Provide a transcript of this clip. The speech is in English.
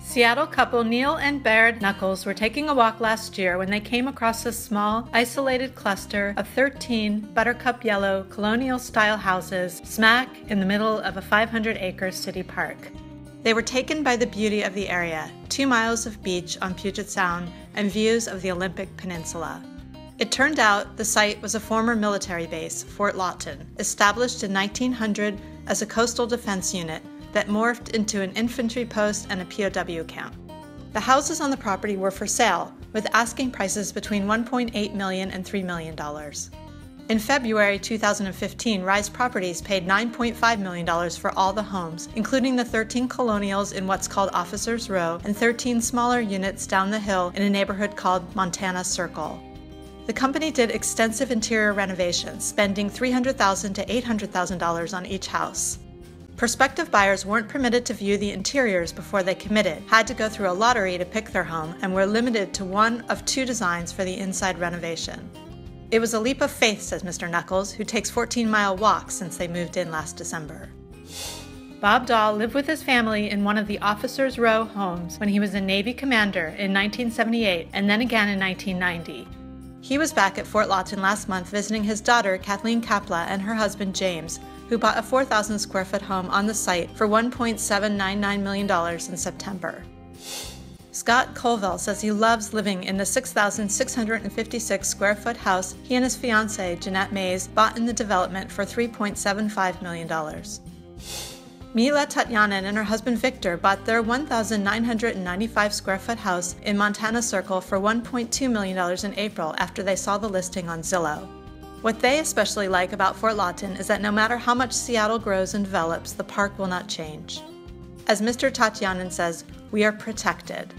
Seattle couple Neal and Baird Nuckolls were taking a walk last year when they came across a small, isolated cluster of 13 buttercup yellow colonial-style houses smack in the middle of a 500-acre city park. They were taken by the beauty of the area, 2 miles of beach on Puget Sound and views of the Olympic Peninsula. It turned out the site was a former military base, Fort Lawton, established in 1900 as a coastal defense unit that morphed into an infantry post and a POW camp. The houses on the property were for sale, with asking prices between $1.8 million and $3 million. In February 2015, Rise Properties paid $9.5 million for all the homes, including the 13 colonials in what's called Officers Row and 13 smaller units down the hill in a neighborhood called Montana Circle. The company did extensive interior renovations, spending $300,000 to $800,000 on each house. Prospective buyers weren't permitted to view the interiors before they committed, had to go through a lottery to pick their home, and were limited to one of 2 designs for the inside renovation. It was a leap of faith, says Mr. Nuckolls, who takes 14-mile walks since they moved in last December. Bob Dahl lived with his family in one of the Officers Row homes when he was a Navy commander in 1978 and then again in 1990. He was back at Fort Lawton last month visiting his daughter, Kathleen Kapla, and her husband, James, who bought a 4,000 square foot home on the site for $1.799 million in September. Scott Colville says he loves living in the 6,656 square foot house he and his fiancée, Jeannette, bought in the development for $3.75 million. Mila Tatyanin and her husband Victor bought their 1,995 square foot house in Montana Circle for $1.2 million in April after they saw the listing on Zillow. What they especially like about Fort Lawton is that no matter how much Seattle grows and develops, the park will not change. As Mr. Tatyanin says, we are protected.